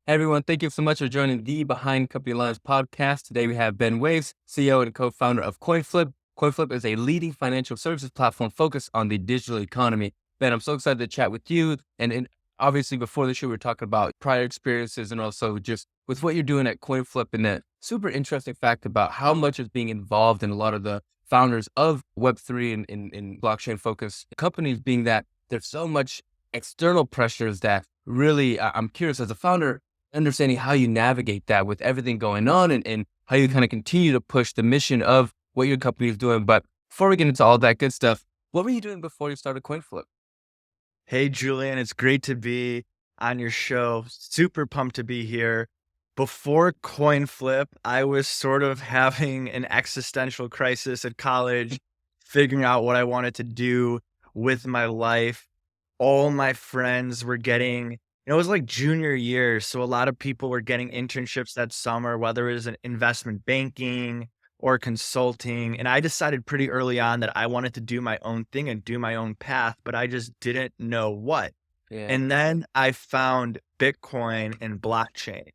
Hey everyone, thank you so much for joining the Behind Company Lines podcast. Today we have Ben Weiss, CEO and co-founder of CoinFlip. CoinFlip is a leading financial services platform focused on the digital economy. Ben, I'm so excited to chat with you. And obviously before the show, we were talking about prior experiences and also just with what you're doing at CoinFlip and that super interesting fact about how much is being involved in a lot of the founders of Web3 and in blockchain focused companies being that there's so much external pressures that really, I'm curious as a founder, understanding how you navigate that with everything going on and how you kind of continue to push the mission of what your company is doing. But before we get into all that good stuff, what were you doing before you started CoinFlip? Hey, Julian, it's great to be on your show. Super pumped to be here. Before CoinFlip, I was sort of having an existential crisis at college, figuring out what I wanted to do with my life. All my friends were getting, it was like junior year. So a lot of people were getting internships that summer, whether it was in investment banking or consulting. And I decided pretty early on that I wanted to do my own thing and do my own path, but I just didn't know what. Yeah. And then I found Bitcoin and blockchain.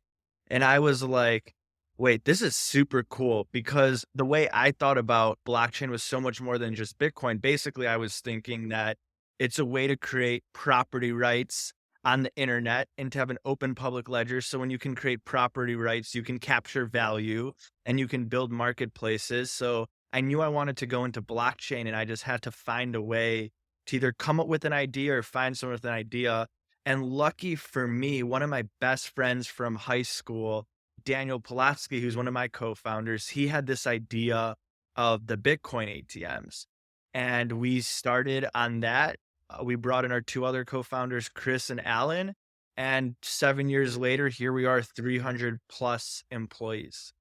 And I was like, wait, this is super cool because the way I thought about blockchain was so much more than just Bitcoin. Basically, I was thinking that it's a way to create property rights on the internet and to have an open public ledger. So when you can create property rights, you can capture value and you can build marketplaces. So I knew I wanted to go into blockchain and I just had to find a way to either come up with an idea or find someone with an idea. And lucky for me, one of my best friends from high school, Daniel Pulaski, who's one of my co-founders, he had this idea of the Bitcoin ATMs. And we started on that. We brought in our two other co-founders, Chris and Alan. And 7 years later, here we are, 300 plus employees.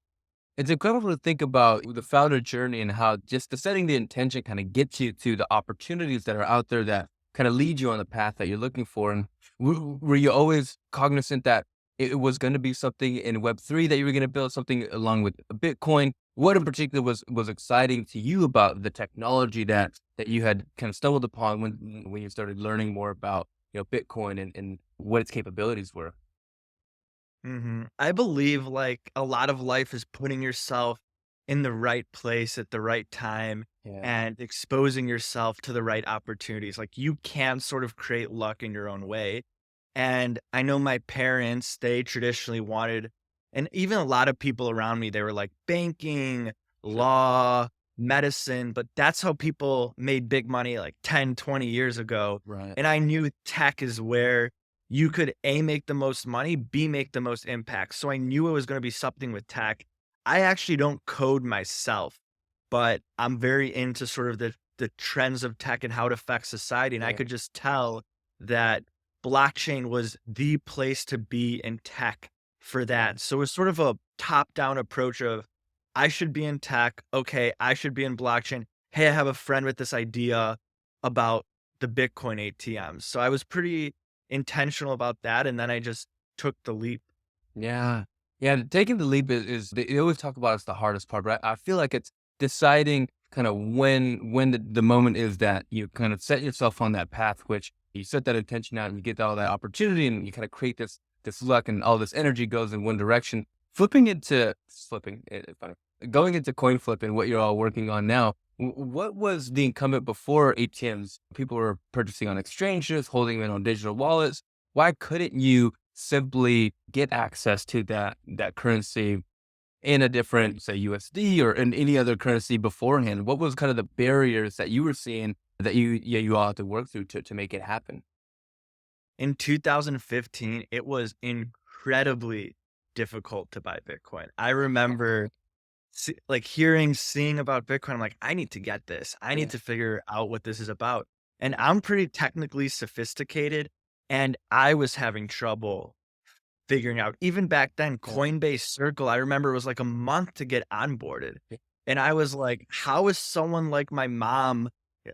It's incredible to think about the founder journey and how just the setting the intention kind of gets you to the opportunities that are out there that kind of lead you on the path that you're looking for. And were you always cognizant that it was going to be something in Web3 that you were going to build something along with Bitcoin? What in particular was exciting to you about the technology that you had kind of stumbled upon when you started learning more about Bitcoin and what its capabilities were? I believe like a lot of life is putting yourself in the right place at the right time Yeah. and exposing yourself to the right opportunities. Like you can sort of create luck in your own way. And I know my parents, they traditionally wanted, and even a lot of people around me, they were like banking, law, medicine, but that's how people made big money like 10, 20 years ago. Right. And I knew tech is where you could A, make the most money, B, make the most impact. So I knew it was going to be something with tech. I actually don't code myself, but I'm very into sort of the trends of tech and how it affects society. And I Yeah. could just tell that blockchain was the place to be in tech for that. So it's sort of a top-down approach of I should be in tech. Okay, I should be in blockchain. Hey, I have a friend with this idea about the Bitcoin ATMs. So I was pretty intentional about that, and then I just took the leap. Yeah. Yeah, taking the leap is they always talk about it's the hardest part, but I feel like it's deciding kind of when the moment is that you kind of set yourself on that path, which you set that intention out and you get all that opportunity and you kind of create this luck and all this energy goes in one direction. Funny. Going into coin flip and what you're all working on now, what was the incumbent before ATMs? People were purchasing on exchanges, holding them on digital wallets. Why couldn't you simply get access to that currency in a different, say, USD or in any other currency beforehand? What was kind of the barriers that you were seeing that you all had to work through to make it happen? In 2015, it was incredibly difficult to buy Bitcoin. I remember seeing about Bitcoin. I'm like, I need to get this. I need Yeah. to figure out what this is about. And I'm pretty technically sophisticated, and I was having trouble figuring out. Even back then, Yeah. Coinbase Circle, I remember it was like a month to get onboarded. And I was like, how is someone like my mom,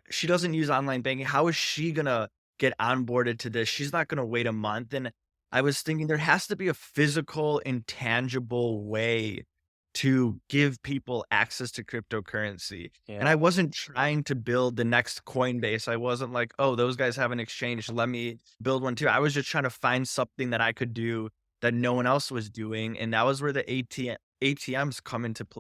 she doesn't use online banking. How is she gonna get onboarded to this? She's not gonna wait a month. And I was thinking there has to be a physical, intangible way to give people access to cryptocurrency. And I Yeah. wasn't trying to build the next Coinbase. I wasn't like, oh, those guys have an exchange. Let me build one too. I was just trying to find something that I could do that no one else was doing, and that was where the ATMs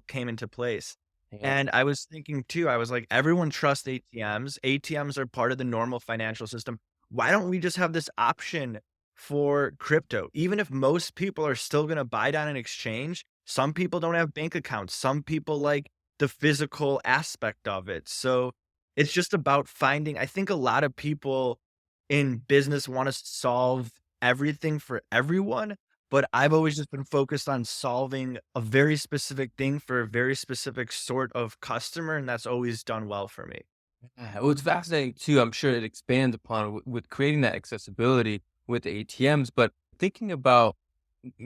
came into place. Yeah. And I was thinking too, I was like, everyone trusts ATMs. ATMs are part of the normal financial system. Why don't we just have this option for crypto? Even if most people are still going to buy it on an exchange, some people don't have bank accounts. Some people like the physical aspect of it. So it's just about finding, I think a lot of people in business want to solve everything for everyone, but I've always just been focused on solving a very specific thing for a very specific sort of customer, and that's always done well for me. Yeah, well, it's fascinating too. I'm sure it expands upon with creating that accessibility with the ATMs, but thinking about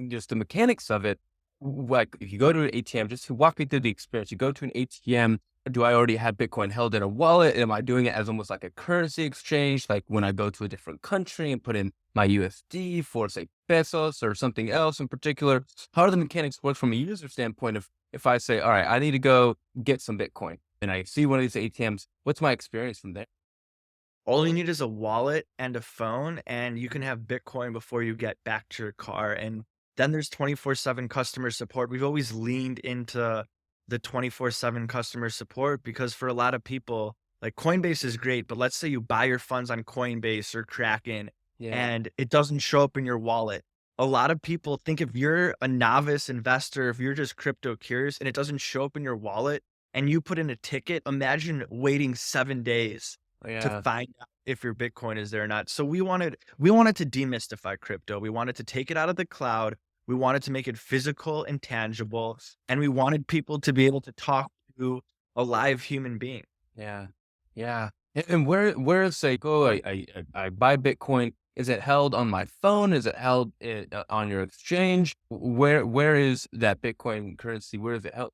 just the mechanics of it, like if you go to an ATM, just to walk me through the experience. You go to an ATM. Do I already have Bitcoin held in a wallet? Am I doing it as almost like a currency exchange? Like when I go to a different country and put in my USD for say pesos or something else in particular? How do the mechanics work from a user standpoint? If I say, all right, I need to go get some Bitcoin and I see one of these ATMs, what's my experience from there? All you need is a wallet and a phone, and you can have Bitcoin before you get back to your car. And then there's 24/7 customer support. We've always leaned into the 24/7 customer support because for a lot of people, like Coinbase is great, but let's say you buy your funds on Coinbase or Kraken Yeah. and it doesn't show up in your wallet. A lot of people think if you're a novice investor, if you're just crypto curious and it doesn't show up in your wallet and you put in a ticket, imagine waiting 7 days to Yeah. find out if your Bitcoin is there or not. So we wanted to demystify crypto. We wanted to take it out of the cloud. We wanted to make it physical and tangible, and we wanted people to be able to talk to a live human being. Yeah. Yeah. And where is say go I buy Bitcoin. Is it held on my phone? Is it held on your exchange? Where is that Bitcoin currency? Where is it held?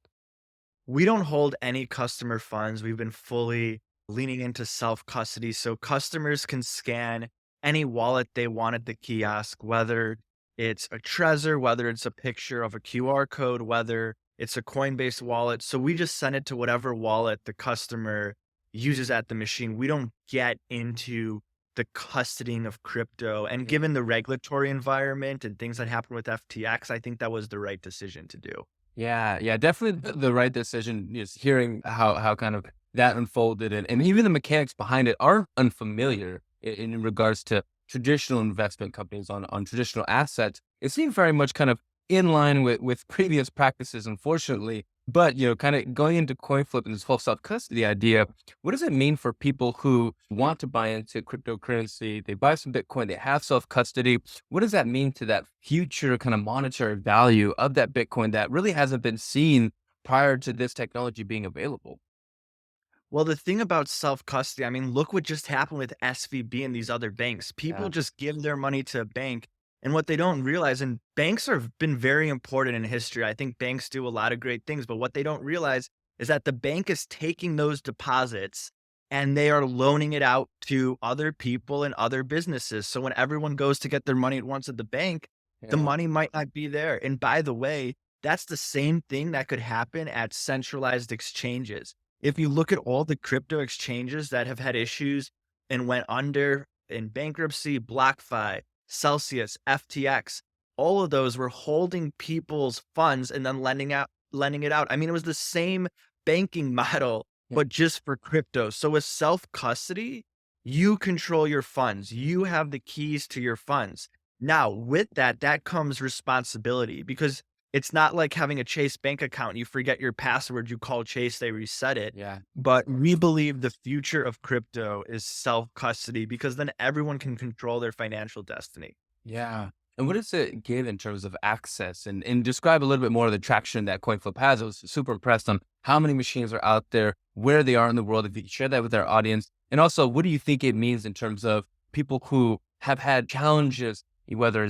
We don't hold any customer funds. We've been fully leaning into self-custody, so customers can scan any wallet they want at the kiosk, whether it's a Trezor, whether it's a picture of a QR code, whether it's a Coinbase wallet. So we just send it to whatever wallet the customer uses at the machine. We don't get into the custodying of crypto. And given the regulatory environment and things that happened with FTX, I think that was the right decision to do. Yeah, yeah, definitely the right decision. Just hearing how kind of that unfolded, and even the mechanics behind it are unfamiliar in regards to traditional investment companies on traditional assets. It seemed very much kind of in line with previous practices, unfortunately. But kind of going into CoinFlip and this whole self custody idea, what does it mean for people who want to buy into cryptocurrency? They buy some Bitcoin, they have self custody. What does that mean to that future kind of monetary value of that Bitcoin that really hasn't been seen prior to this technology being available? Well, the thing about self-custody, I mean, look what just happened with SVB and these other banks. People Yeah, just give their money to a bank, and what they don't realize, and banks have been very important in history. I think banks do a lot of great things, but what they don't realize is that the bank is taking those deposits and they are loaning it out to other people and other businesses. So when everyone goes to get their money at once at the bank, the yeah, money might not be there. And by the way, that's the same thing that could happen at centralized exchanges. If you look at all the crypto exchanges that have had issues and went under in bankruptcy, BlockFi, Celsius, FTX, all of those were holding people's funds and then lending it out. I mean, it was the same banking model, yeah, but just for crypto. So with self-custody, you control your funds. You have the keys to your funds. Now, with that, that comes responsibility because it's not like having a Chase bank account. You forget your password, you call Chase, they reset it. yeah. But we believe the future of crypto is self custody because then everyone can control their financial destiny. Yeah. And what does it give in terms of access and describe a little bit more of the traction that CoinFlip has? I was super impressed on how many machines are out there, where they are in the world. If you could share that with our audience. And also, what do you think it means in terms of people who have had challenges, whether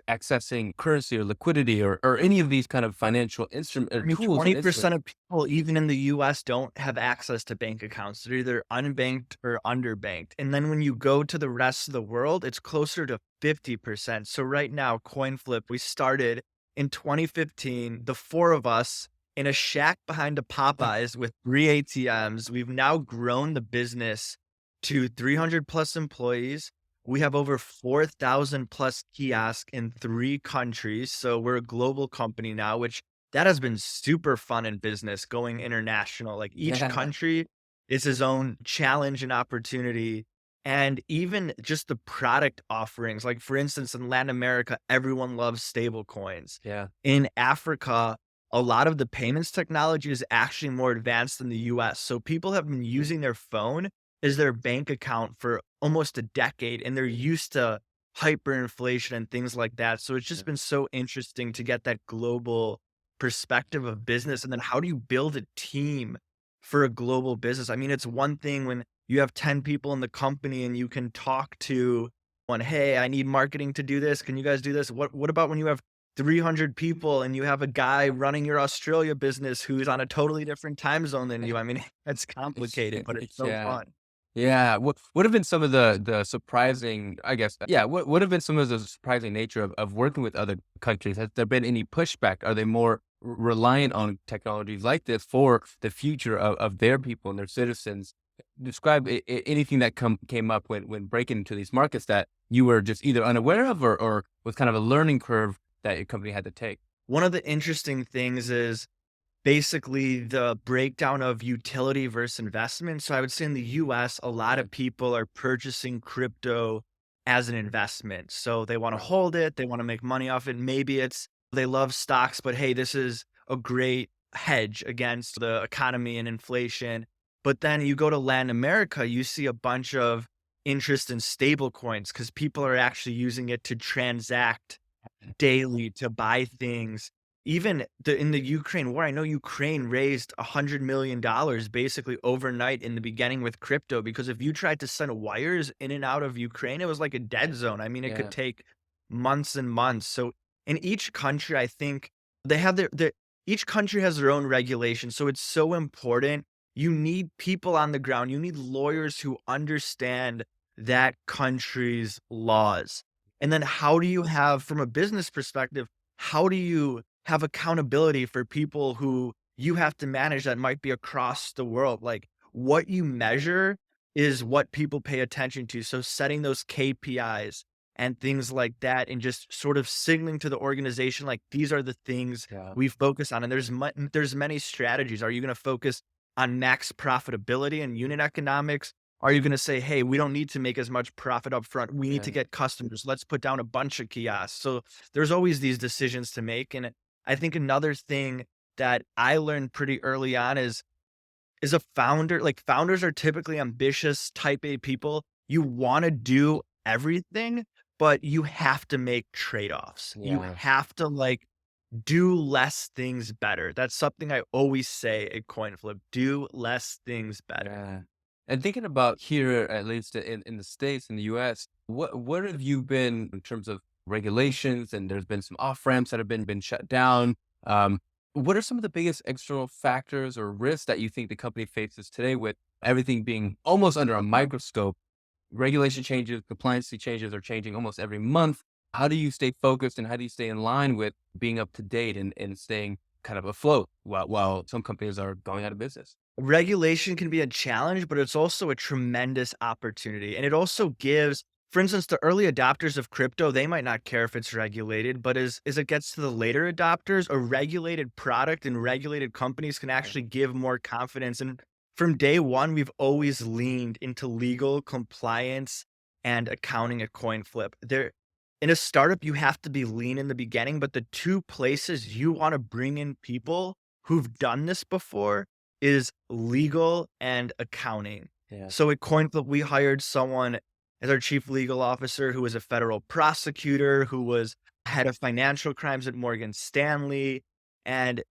accessing currency or liquidity or any of these kind of financial instrument or I mean, tools and 20% instruments? of people, even in the US, don't have access to bank accounts. They're either unbanked or underbanked. And then when you go to the rest of the world, it's closer to 50%. So right now, CoinFlip, we started in 2015, the four of us in a shack behind a Popeyes with 3 ATMs. We've now grown the business to 300 plus employees. We have over 4,000 plus kiosks in 3 countries. So we're a global company now, which that has been super fun in business going international. Like each Yeah. country is its own challenge and opportunity. And even just the product offerings, like for instance, in Latin America, everyone loves stable coins. Yeah. In Africa, a lot of the payments technology is actually more advanced than the US. So people have been using their phone as their bank account for almost a decade, and they're used to hyperinflation and things like that. So it's just Yeah. been so interesting to get that global perspective of business. And then how do you build a team for a global business? I mean, it's one thing when you have 10 people in the company and you can talk to one, hey, I need marketing to do this. Can you guys do this? What about when you have 300 people and you have a guy running your Australia business who's on a totally different time zone than you? I mean, it's complicated, but it's so Yeah. fun. Yeah. What have been some of the surprising, I guess, yeah, what have been some of the surprising nature of working with other countries? Has there been any pushback? Are they more reliant on technologies like this for the future of their people and their citizens? Describe anything that came up when breaking into these markets that you were just either unaware of or was kind of a learning curve that your company had to take. One of the interesting things is basically the breakdown of utility versus investment. So I would say in the US, a lot Yeah. of people are purchasing crypto as an investment. So they want to Right. hold it, they want to make money off it. Maybe it's they love stocks, but hey, this is a great hedge against the economy and inflation. But then you go to Latin America, you see a bunch of interest in stable coins because people are actually using it to transact daily to buy things. Even in the Ukraine war, I know Ukraine raised $100 million basically overnight in the beginning with crypto, because if you tried to send wires in and out of Ukraine, it was like a dead zone. I mean, it could Yeah. take months and months. So in each country, I think they have their each country has their own regulation. So it's so important. You need people on the ground. You need lawyers who understand that country's laws. And then how do you have, from a business perspective, how do you have accountability for people who you have to manage that might be across the world? Like what you measure is what people pay attention to. So setting those KPIs and things like that, and just sort of signaling to the organization, like these are the things Yeah. we focus on. And there's many strategies. Are you going to focus on max profitability and unit economics? Are you gonna say, "Hey, we don't need to make as much profit up front. We need to Yeah. get customers. Let's put down a bunch of kiosks." So there's always these decisions to make. And I think another thing that I learned pretty early on is a founder, like founders are typically ambitious type A people. You wanna do everything, but you have to make trade-offs. You Yeah. have to like do less things better. That's something I always say at CoinFlip. Do less things better. Yeah. And thinking about here, at least in the States, in the US, what have you been in terms of regulations? And there's been some off ramps that have been shut down. Um, what are some of the biggest external factors or risks that you think the company faces today with everything being almost under a microscope? Regulation changes, compliance changes are changing almost every month. How do you stay focused and how do you stay in line with being up to date and staying kind of afloat while some companies are going out of business? Regulation can be a challenge, but it's also a tremendous opportunity. And it also gives, for instance, the early adopters of crypto, they might not care if it's regulated, but as it gets to the later adopters, a regulated product and regulated companies can actually give more confidence. And from day one, we've always leaned into legal compliance and accounting at CoinFlip. There, in a startup, you have to be lean in the beginning, but the two places you want to bring in people who've done this before is legal and accounting. Yeah. So at CoinFlip, we hired someone as our chief legal officer who was a federal prosecutor, who was head of financial crimes at Morgan Stanley. And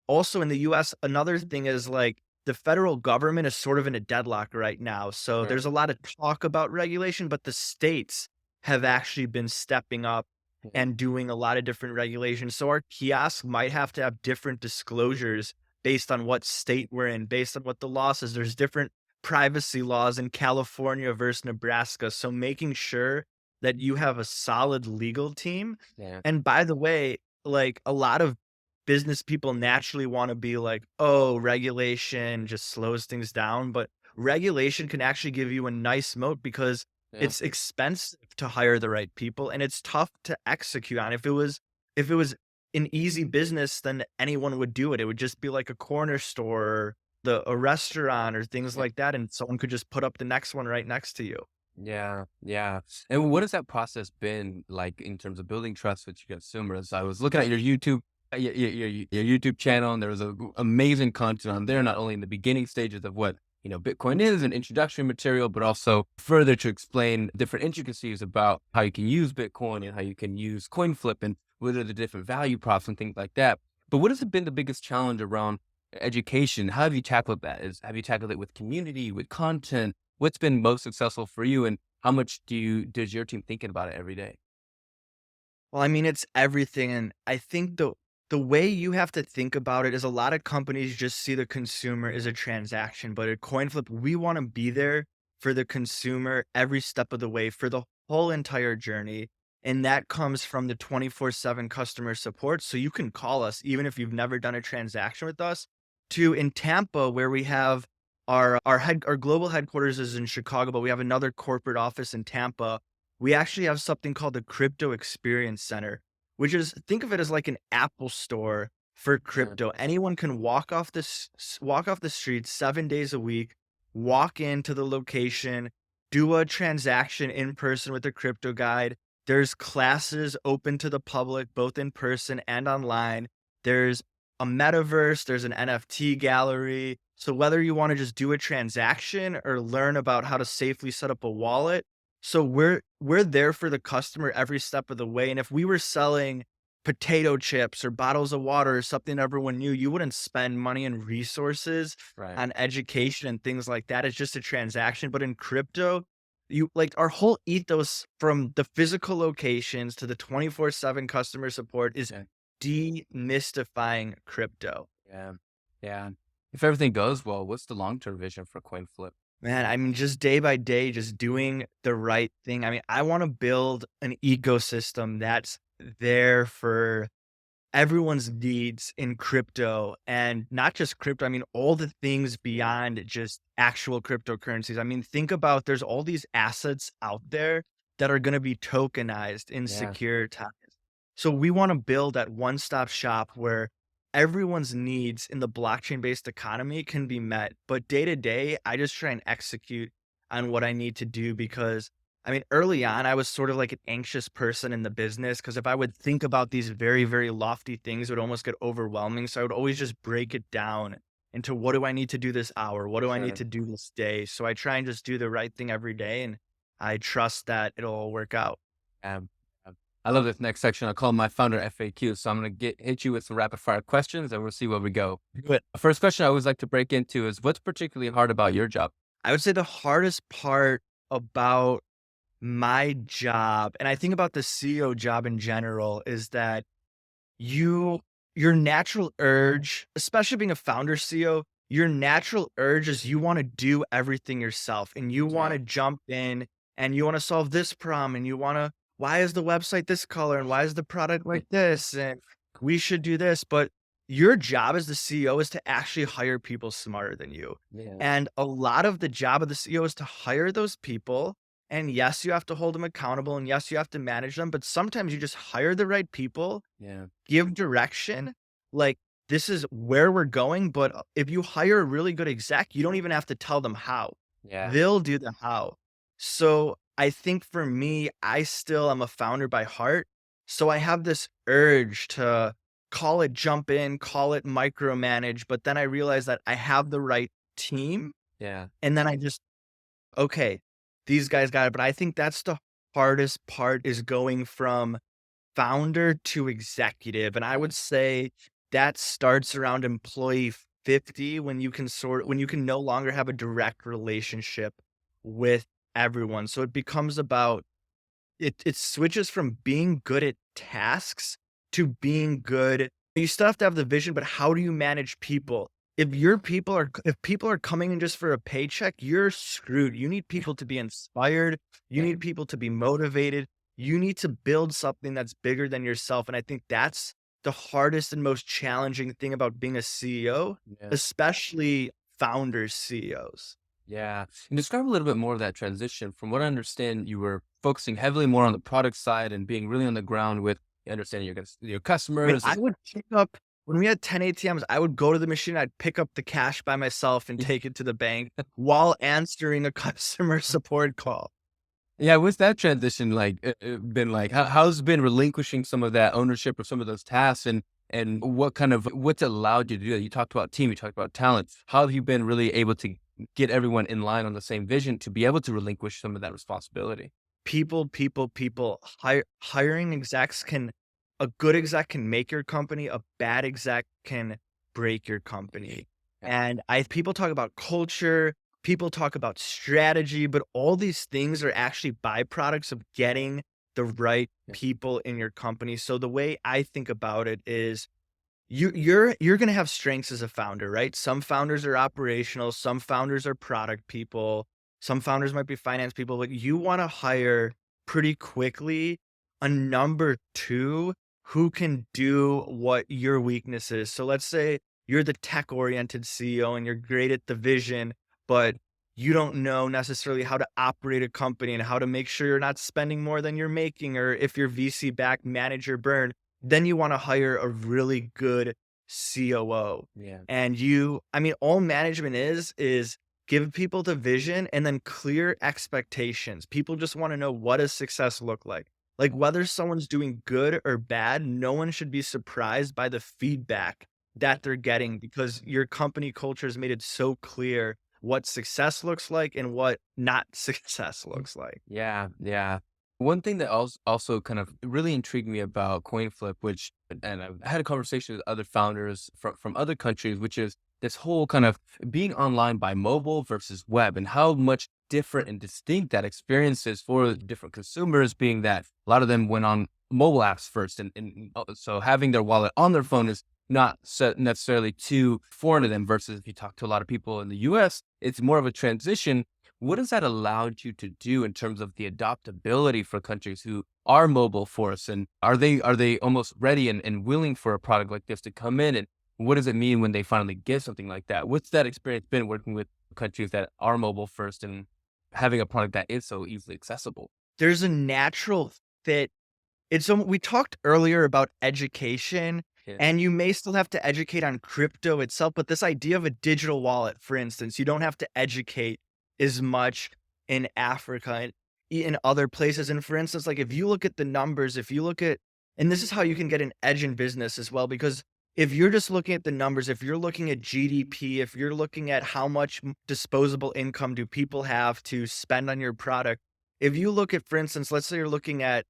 also in the US, another thing is like the federal government is sort of in a deadlock right now. So Right. there's a lot of talk about regulation, but the states have actually been stepping up Yeah. and doing a lot of different regulations. So our kiosk might have to have different disclosures based on what state we're in, based on what the law says. There's different privacy laws in California versus Nebraska. So making sure that you have a solid legal team. Yeah. And by the way, like a lot of business people naturally want to be like, oh, regulation just slows things down. But regulation can actually give you a nice moat because Yeah. It's expensive to hire the right people, and it's tough to execute on. If it was an easy business, then anyone would do it. It would just be like a corner store or a restaurant or things Yeah. like that, and someone could just put up the next one right next to you. Yeah, yeah. And what has that process been like in terms of building trust with your consumers? I was looking at your YouTube, your YouTube channel, and there was amazing content on there, not only in the beginning stages of what Bitcoin is, and introductory material, but also further to explain different intricacies about how you can use Bitcoin and how you can use CoinFlip and what are the different value props and things like that. But what has been the biggest challenge around education? How have you tackled that? Have you tackled it with community, with content? What's been most successful for you, and how much does your team thinking about it every day? Well, I mean, it's everything, and I think the way you have to think about it is a lot of companies just see the consumer as a transaction, but at CoinFlip, we wanna be there for the consumer every step of the way for the whole entire journey, and that comes from the 24/7 customer support, so you can call us even if you've never done a transaction with us, to in Tampa, where we have our global headquarters is in Chicago, but we have another corporate office in Tampa. We actually have something called the Crypto Experience Center, which is think of it as like an Apple store for Yeah, crypto. Anyone can walk off the street 7 days a week, walk into the location, do a transaction in person with a crypto guide. There's classes open to the public, both in person and online. There's a metaverse, there's an NFT gallery. So whether you want to just do a transaction or learn about how to safely set up a wallet, so we're there for the customer every step of the way, and if we were selling potato chips or bottles of water or something everyone knew, you wouldn't spend money and resources right. on education and things like that. It's just a transaction, but in crypto, you like our whole ethos from the physical locations to the 24/7 customer support is Yeah, demystifying crypto. yeah, yeah. If everything goes well, what's the long-term vision for CoinFlip? Man, I mean, just day by day, just doing the right thing. I mean, I wanna build an ecosystem that's there for everyone's needs in crypto, and not just crypto, I mean, all the things beyond just actual cryptocurrencies. I mean, think about there's all these assets out there that are gonna be tokenized and Yeah, securitized. So we wanna build that one-stop shop where everyone's needs in the blockchain-based economy can be met, but day to day, I just try and execute on what I need to do because I mean, early on, I was sort of like an anxious person in the business because if I would think about these very, very lofty things, it would almost get overwhelming. So I would always just break it down into what do I need to do this hour? What do I need sure. to do this day? So I try and just do the right thing every day. And I trust that it'll all work out. Um, I love this next section. I call my founder FAQ. So I'm gonna hit you with some rapid fire questions, and we'll see where we go. But The first question I always like to break into is, what's particularly hard about your job? I would say the hardest part about my job, and I think about the CEO job in general, is that You your natural urge, especially being a founder CEO, your natural urge is you wanna do everything yourself, and you Yeah, wanna jump in, and you wanna solve this problem, and you wanna, "Why is the website this color, and why is the product like this, and we should do this," but your job as the CEO is to actually hire people smarter than you, yeah, and a lot of the job of the CEO is to hire those people, and yes, you have to hold them accountable, and yes, you have to manage them, but sometimes you just hire the right people, yeah, give direction, like, "This is where we're going," but, if you hire a really good exec, you don't even have to tell them how. yeah, They'll do the how. So, I think for me, I still am a founder by heart, so I have this urge to call it jump in, call it micromanage, but then I realize that I have the right team, yeah, and then I just, "Okay, these guys got it," but I think that's the hardest part is going from founder to executive, and I would say that starts around employee 50 when you can no longer have a direct relationship with everyone. So it becomes about it switches from being good at tasks to being good. You still have to have the vision, but how do you manage people? If people are coming in just for a paycheck, you're screwed. You need people to be inspired. You yeah, need people to be motivated. You need to build something that's bigger than yourself. And I think that's the hardest and most challenging thing about being a CEO, yeah. especially founders CEOs. Yeah. And describe a little bit more of that transition. From what I understand, you were focusing heavily more on the product side and being really on the ground with understanding your I mean, customers. I would pick up when we had 10 ATMs, I would go to the machine, I'd pick up the cash by myself and take it to the bank while answering a customer support call. Yeah, what's that transition like been like? How's it been relinquishing some of that ownership of some of those tasks, and what's allowed you to do that? You talked about team, you talked about talent. How have you been really able to get everyone in line on the same vision to be able to relinquish some of that responsibility? People. Hiring execs can a good exec can make your company, a bad exec can break your company. Yeah. And I people talk about culture, people talk about strategy, but all these things are actually byproducts of getting the right Yeah. people in your company. So the way I think about it is you're gonna have strengths as a founder, right? Some founders are operational, some founders are product people, some founders might be finance people, but you wanna hire pretty quickly a number 2 who can do what your weakness is. So let's say you're the tech-oriented CEO and you're great at the vision, but you don't know necessarily how to operate a company and how to make sure you're not spending more than you're making, or if you're VC-backed, manage your burn. Then you wanna hire a really good COO. Yeah. And I mean, all management is give people the vision and then clear expectations. People just wanna know, what does success look like? Like, whether someone's doing good or bad, no one should be surprised by the feedback that they're getting, because your company culture has made it so clear what success looks like and what not success looks like. Yeah, yeah. One thing that also kind of really intrigued me about CoinFlip, and I've had a conversation with other founders from other countries, which is this whole kind of being online by mobile versus web, and how much different and distinct that experience is for different consumers, being that a lot of them went on mobile apps first. And so having their wallet on their phone is not necessarily too foreign to them, versus if you talk to a lot of people in the US, it's more of a transition. What has that allowed you to do in terms of the adoptability for countries who are mobile first? And are they almost ready and willing for a product like this to come in? And what does it mean when they finally get something like that? What's that experience been working with countries that are mobile first and having a product that is so easily accessible? There's a natural fit. We talked earlier about education, Yeah. and you may still have to educate on crypto itself, but this idea of a digital wallet, for instance, you don't have to educate as much in Africa and in other places. And for instance, like, if you look at the numbers, if you look at and this is how you can get an edge in business as well, because if you're just looking at the numbers, if you're looking at GDP, if you're looking at how much disposable income do people have to spend on your product, if you look at, for instance, let's say you're looking at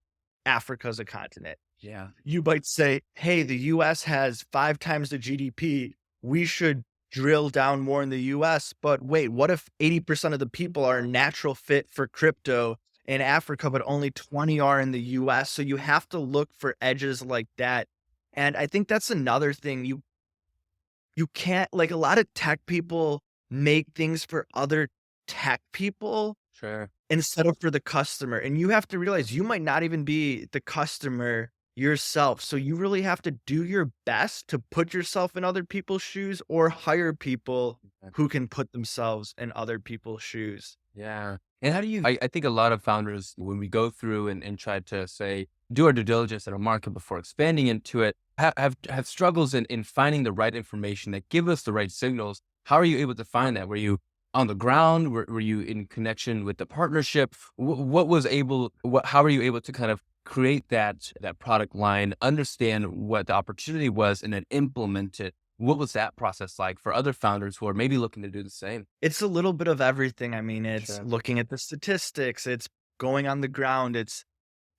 Africa as a continent. Yeah. You might say, "Hey, the US has 5 times the GDP. We should drill down more in the US." But wait, what if 80% of the people are a natural fit for crypto in Africa, but only 20 are in the US? So you have to look for edges like that. And I think that's another thing. You can't, like, a lot of tech people make things for other tech people Sure. instead of for the customer, and you have to realize you might not even be the customer yourself, so you really have to do your best to put yourself in other people's shoes or hire people who can put themselves in other people's shoes. Yeah. And how do I think a lot of founders, when we go through and try to say, do our due diligence at a market before expanding into it, have struggles in finding the right information that give us the right signals. How are you able to find that? Were you on the ground? Were you in connection with the partnership? How are you able to kind of create that product line, understand what the opportunity was, and then implement it? What was that process like for other founders who are maybe looking to do the same? It's a little bit of everything. I mean, it's Sure. looking at the statistics, it's going on the ground, it's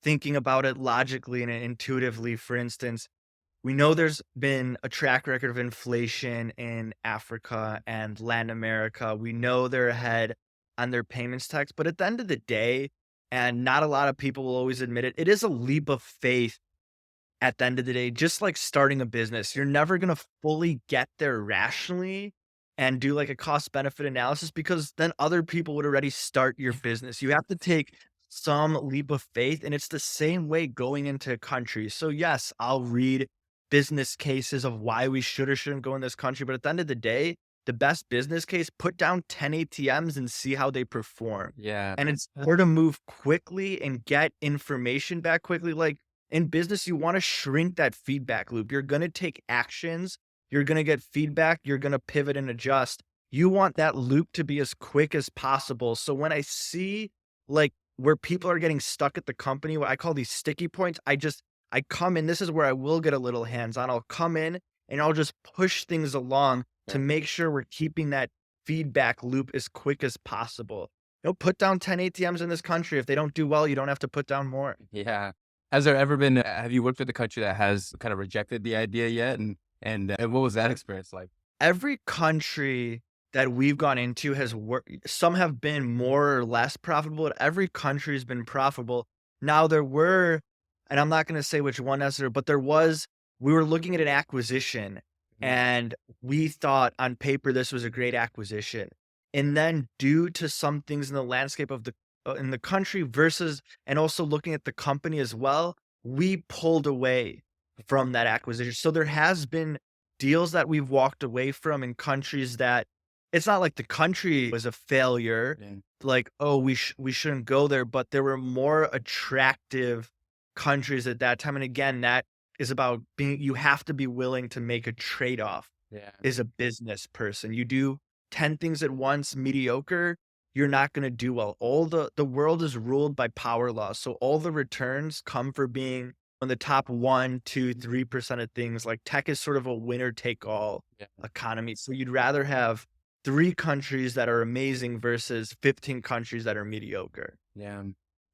thinking about it logically and intuitively. For instance, we know there's been a track record of inflation in Africa and Latin America. We know they're ahead on their payments tax, but at the end of the day, and not a lot of people will always admit it, it is a leap of faith at the end of the day, just like starting a business. You're never going to fully get there rationally and do like a cost benefit analysis, because then other people would already start your business. You have to take some leap of faith, and it's the same way going into countries. So yes, I'll read business cases of why we should or shouldn't go in this country, but at the end of the day, the best business case, put down 10 ATMs and see how they perform. Yeah. And it's better to move quickly and get information back quickly. Like in business, you want to shrink that feedback loop. You're going to take actions, you're going to get feedback, you're going to pivot and adjust. You want that loop to be as quick as possible. So when I see like where people are getting stuck at the company, what I call these sticky points, I come in. This is where I will get a little hands on. I'll come in and I'll just push things along to make sure we're keeping that feedback loop as quick as possible. Put down 10 ATMs in this country. If they don't do well, you don't have to put down more. Yeah. Has there ever been, have you worked with a country that has kind of rejected the idea yet? And what was that experience like? Every country that we've gone into has worked. Some have been more or less profitable, but every country has been profitable. Now there were, and I'm not going to say which one necessarily, but we were looking at an acquisition and we thought on paper this was a great acquisition. And then due to some things in the landscape of in the country versus, and also looking at the company as well, we pulled away from that acquisition. So there has been deals that we've walked away from in countries that it's not like the country was a failure, Yeah. like, oh, we shouldn't go there, but there were more attractive countries at that time. And again, that is about you have to be willing to make a trade-off Yeah. as a business person. You do 10 things at once, mediocre, you're not going to do well. The world is ruled by power laws. So all the returns come for being on the top 1, 2, 3% of things. Like tech is sort of a winner take all economy. So you'd rather have 3 countries that are amazing versus 15 countries that are mediocre. Yeah.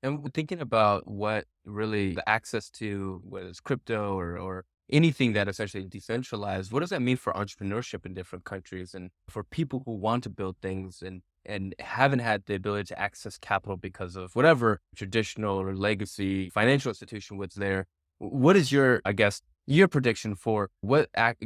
And thinking about what really the access to whether it's crypto or anything that essentially decentralized, what does that mean for entrepreneurship in different countries and for people who want to build things and haven't had the ability to access capital because of whatever traditional or legacy financial institution was there? What is your, I guess, your prediction for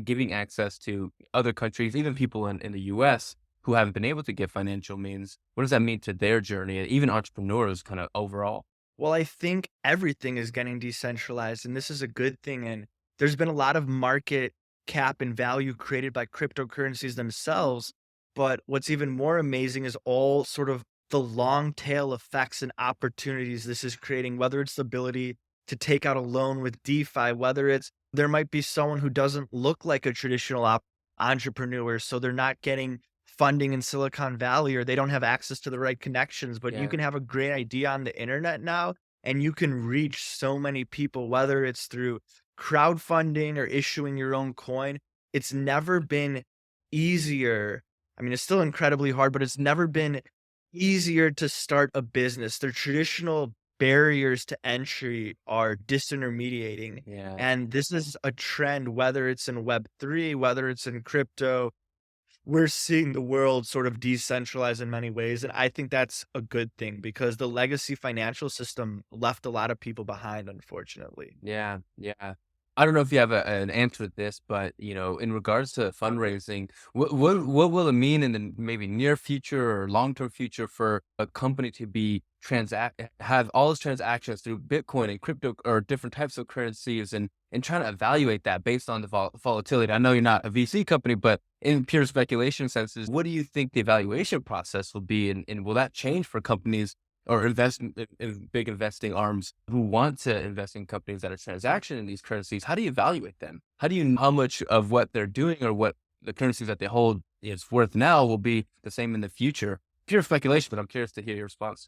giving access to other countries, even people in the US who haven't been able to get financial means? What does that mean to their journey, and even entrepreneurs kind of overall? Well, I think everything is getting decentralized, and this is a good thing. And there's been a lot of market cap and value created by cryptocurrencies themselves. But what's even more amazing is all sort of the long tail effects and opportunities this is creating, whether it's the ability to take out a loan with DeFi, whether it's there might be someone who doesn't look like a traditional entrepreneur, so they're not getting funding in Silicon Valley or they don't have access to the right connections, but you can have a great idea on the internet now and you can reach so many people, whether it's through crowdfunding or issuing your own coin. It's never been easier. I mean, it's still incredibly hard, but it's never been easier to start a business. The traditional barriers to entry are disintermediating. Yeah. And this is a trend, whether it's in Web3, whether it's in crypto, we're seeing the world sort of decentralize in many ways. And I think that's a good thing because the legacy financial system left a lot of people behind, unfortunately. Yeah. Yeah. I don't know if you have an answer to this, but in regards to fundraising, what will it mean in the maybe near future or long term future for a company to be have all its transactions through Bitcoin and crypto or different types of currencies and trying to evaluate that based on the volatility? I know you're not a VC company, but in pure speculation senses, what do you think the evaluation process will be, and will that change for companies or invest in big investing arms who want to invest in companies that are transaction in these currencies? How do you evaluate them? How do you know how much of what they're doing or what the currencies that they hold is worth now will be the same in the future? Pure speculation, but I'm curious to hear your response.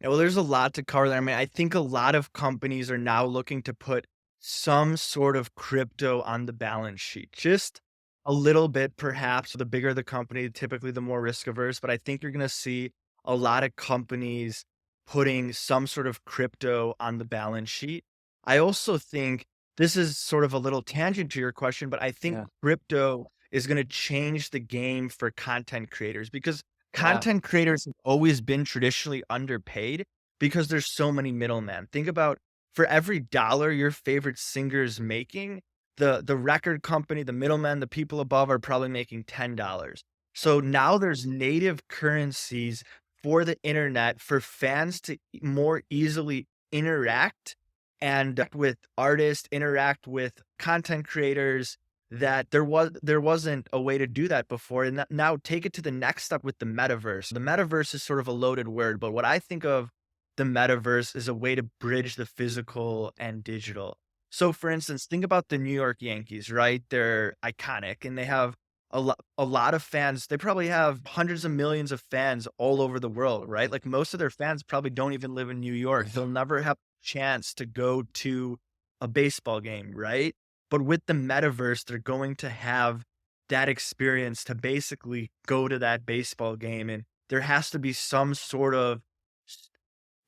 Yeah, well, there's a lot to cover there. I mean, I think a lot of companies are now looking to put some sort of crypto on the balance sheet, just a little bit, perhaps. The bigger the company, typically the more risk averse. But I think you're going to see a lot of companies putting some sort of crypto on the balance sheet. I also think this is sort of a little tangent to your question, but I think Yeah. crypto is going to change the game for content creators because Yeah. content creators have always been traditionally underpaid because there's so many middlemen. Think about for every dollar your favorite singer is making, the record company, the middlemen, the people above are probably making $10. So now there's native currencies for the internet for fans to more easily interact and with artists, interact with content creators, that there wasn't a way to do that before. And now take it to the next step with the metaverse. The metaverse is sort of a loaded word, but what I think of the metaverse is a way to bridge the physical and digital. So for instance, think about the New York Yankees, right? They're iconic and they have a lot of fans. They probably have hundreds of millions of fans all over the world, right? Like most of their fans probably don't even live in New York. They'll never have a chance to go to a baseball game, right? But with the metaverse, they're going to have that experience to basically go to that baseball game. And there has to be some sort of s-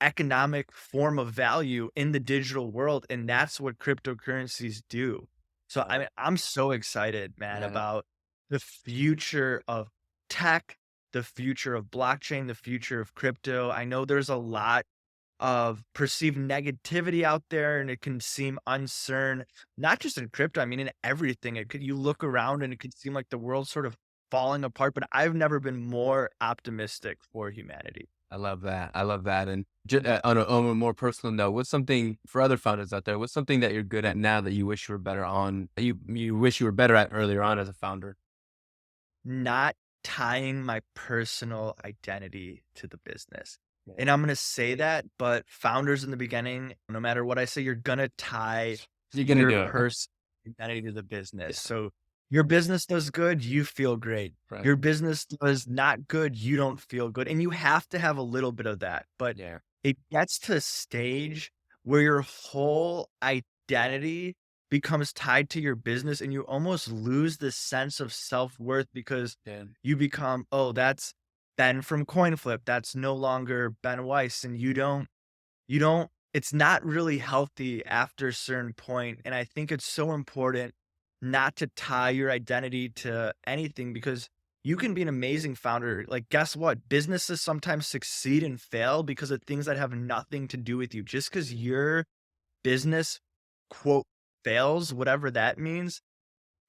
economic form of value in the digital world. And that's what cryptocurrencies do. So I mean, I'm so excited, man, Yeah. about the future of tech, the future of blockchain, the future of crypto. I know there's a lot of perceived negativity out there and it can seem uncertain, not just in crypto. I mean, in everything, you look around and it could seem like the world's sort of falling apart, but I've never been more optimistic for humanity. I love that. I love that. And on a more personal note, what's something for other founders out there? What's something that you're good at now that you wish you were better on? You wish you were better at earlier on as a founder? Not tying my personal identity to the business. Yeah. And I'm going to say that, but founders in the beginning, no matter what I say, you're going to tie You're gonna your do it. personal identity to the business. Yeah. So your business does good, you feel great. Right. Your business does not good, you don't feel good. And you have to have a little bit of that. But Yeah. it gets to a stage where your whole identity becomes tied to your business and you almost lose the sense of self-worth because Yeah. you become, oh, that's Ben from CoinFlip. That's no longer Ben Weiss. And you don't it's not really healthy after a certain point, and I think it's so important not to tie your identity to anything because you can be an amazing founder. Like, guess what? Businesses sometimes succeed and fail because of things that have nothing to do with you. Just because your business, quote, fails, whatever that means,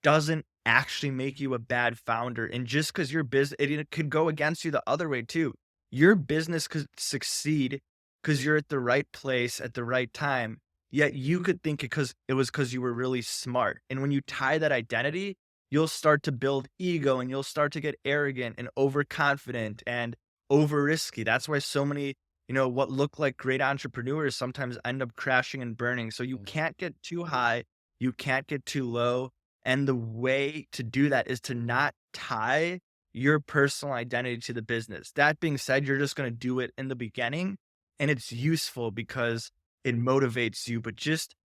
doesn't actually make you a bad founder. And just because your business, it could go against you the other way too. Your business could succeed because you're at the right place at the right time. Yet you could think it was because you were really smart. And when you tie that identity, you'll start to build ego and you'll start to get arrogant and overconfident and over risky. That's why so many, what look like great entrepreneurs sometimes end up crashing and burning. So you can't get too high, you can't get too low, and the way to do that is to not tie your personal identity to the business. That being said, you're just going to do it in the beginning and it's useful because it motivates you, but just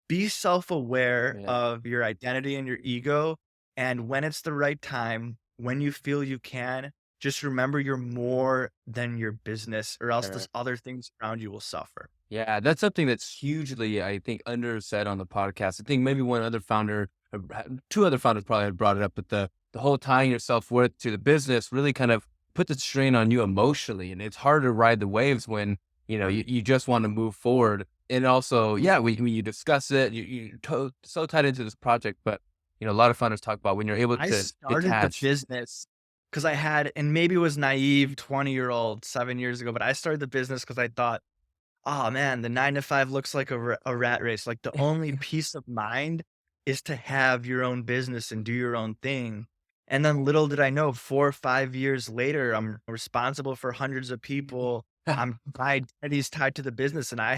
be self-aware Yeah. of your identity and your ego. And when it's the right time, when you feel you can, just remember you're more than your business or else Sure. this other things around you will suffer. Yeah, that's something that's hugely, I think, under said on the podcast. I think maybe one other founder, two other founders probably had brought it up, but the whole tying your self-worth to the business really kind of put the strain on you emotionally. And it's hard to ride the waves when, you just want to move forward. And also, yeah, when you discuss it, so tied into this project, but, a lot of founders talk about when you're able I to started the detach. business because I had, and maybe it was naive 20-year-old 7 years ago, but I started the business because I thought, oh man, the 9 to 5 looks like a rat race. Like the only peace of mind is to have your own business and do your own thing. And then little did I know, 4 or 5 years later, I'm responsible for hundreds of people. My identity's tied to the business, and I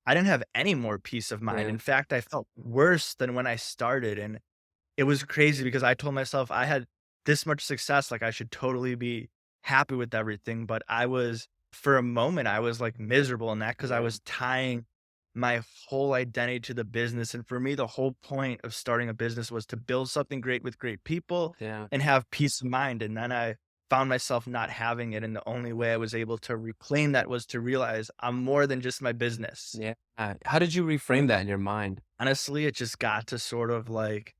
didn't have any more peace of mind. Yeah. In fact, I felt worse than when I started, and it was crazy because I told myself I had this much success, like I should totally be happy with everything. But for a moment, I was like miserable in that because I Yeah. was tying my whole identity to the business. And for me, the whole point of starting a business was to build something great with great people Yeah. and have peace of mind. And then I found myself not having it. And the only way I was able to reclaim that was to realize I'm more than just my business. Yeah. How did you reframe that in your mind? Honestly, it just got to sort of like,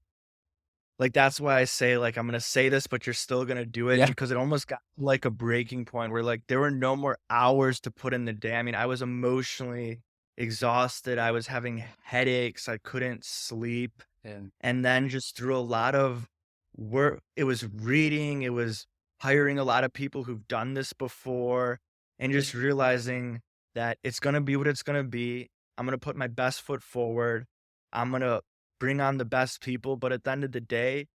that's why I say, like, I'm gonna say this, but you're still gonna do it Yeah. because it almost got like a breaking point where, like, there were no more hours to put in the day. I mean, I was emotionally exhausted. I was having headaches. I couldn't sleep. And And then just through a lot of work, it was reading, it was hiring a lot of people who've done this before, and just realizing that it's gonna be what it's gonna be. I'm gonna put my best foot forward. I'm gonna bring on the best people. But at the end of the day,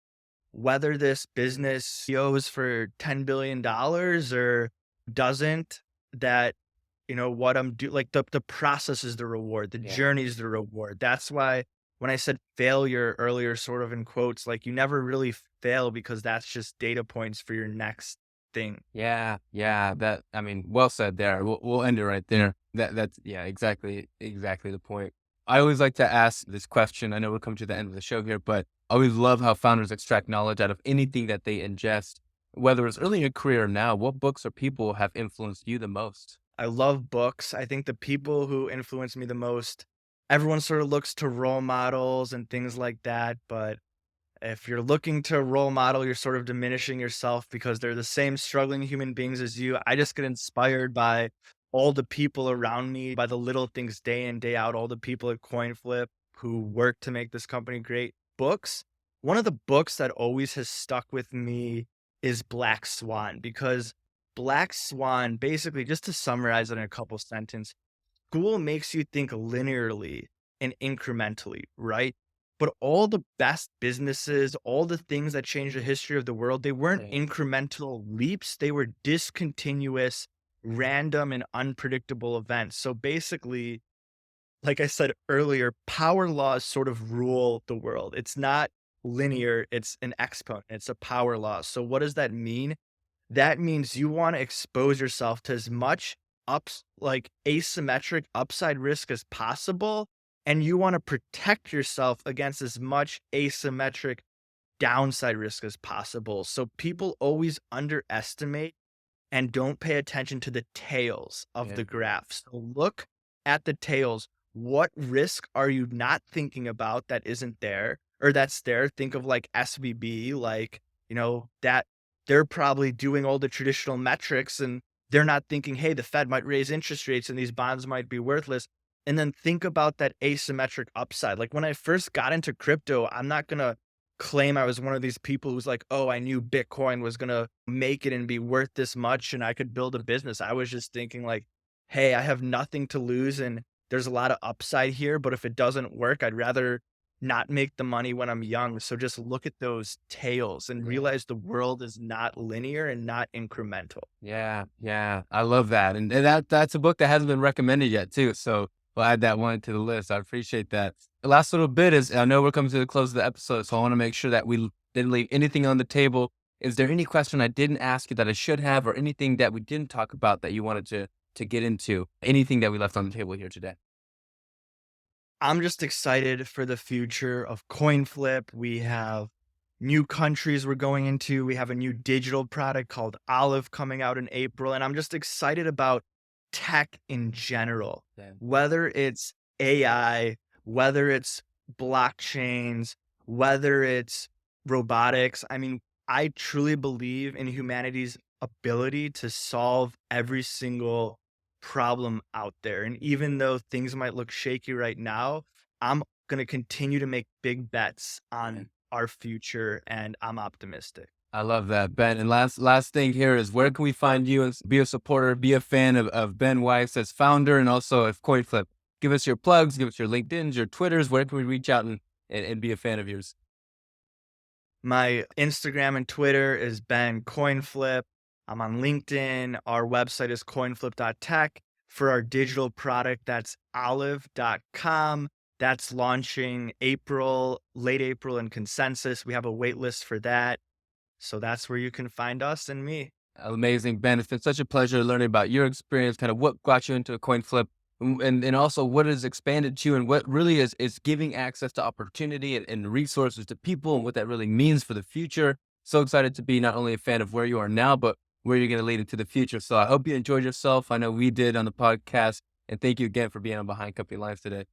whether this business goes for $10 billion or doesn't, that, what I'm doing, like the process is the reward, the Yeah. journey is the reward. That's why when I said failure earlier, sort of in quotes, like you never really fail because that's just data points for your next thing. Yeah, yeah. Well said there. We'll end it right there. That's yeah, exactly the point. I always like to ask this question. I know we're coming to the end of the show here, but I always love how founders extract knowledge out of anything that they ingest, whether it's early in your career or now. What books or people have influenced you the most? I love books. I think the people who influence me the most, everyone sort of looks to role models and things like that. But if you're looking to role model, you're sort of diminishing yourself because they're the same struggling human beings as you. I just get inspired by all the people around me, by the little things day in, day out, all the people at CoinFlip who work to make this company great. Books. One of the books that always has stuck with me is Black Swan, because Black Swan, basically, just to summarize it in a couple sentences, school makes you think linearly and incrementally, right? But all the best businesses, all the things that changed the history of the world, they weren't Yeah. incremental leaps. They were discontinuous, random, and unpredictable events. So basically, like I said earlier, power laws sort of rule the world. It's not linear, it's an exponent, it's a power law. So what does that mean? That means you want to expose yourself to as much like asymmetric upside risk as possible. And you want to protect yourself against as much asymmetric downside risk as possible. So people always underestimate and don't pay attention to the tails of Yeah. the graph. So look at the tails. What risk are you not thinking about that isn't there or that's there? Think of like SVB, like, that they're probably doing all the traditional metrics and they're not thinking, hey, the Fed might raise interest rates and these bonds might be worthless. And then think about that asymmetric upside. Like when I first got into crypto, I'm not going to claim I was one of these people who's like, oh, I knew Bitcoin was going to make it and be worth this much and I could build a business. I was just thinking like, hey, I have nothing to lose and there's a lot of upside here, but if it doesn't work, I'd rather not make the money when I'm young. So just look at those tails and Yeah. realize the world is not linear and not incremental. Yeah, yeah. I love that. And that's a book that hasn't been recommended yet too. So we'll add that one to the list. I appreciate that. The last little bit is, I know we're coming to the close of the episode, so I want to make sure that we didn't leave anything on the table. Is there any question I didn't ask you that I should have, or anything that we didn't talk about that you wanted to get into? Anything that we left on the table here today? I'm just excited for the future of CoinFlip. We have new countries we're going into. We have a new digital product called Olive coming out in April. And I'm just excited about tech in general, Yeah. whether it's AI, whether it's blockchains, whether it's robotics. I mean, I truly believe in humanity's ability to solve every single problem out there. And even though things might look shaky right now, I'm going to continue to make big bets on our future and I'm optimistic. I love that, Ben. And last thing here is, where can we find you and be a supporter, be a fan of Ben Weiss as founder and also of CoinFlip? Give us your plugs, give us your LinkedIn's, your Twitters. Where can we reach out and be a fan of yours? My Instagram and Twitter is Ben CoinFlip. I'm on LinkedIn. Our website is coinflip.tech. For our digital product, that's olive.com. That's launching late April in consensus. We have a wait list for that. So that's where you can find us and me. Amazing, Ben. It's been such a pleasure learning about your experience, kind of what got you into a coin flip, and also what has expanded you and what really is giving access to opportunity and resources to people and what that really means for the future. So excited to be not only a fan of where you are now, but where you're going to lead into the future. So I hope you enjoyed yourself. I know we did on the podcast. And thank you again for being on Behind Company Lines today.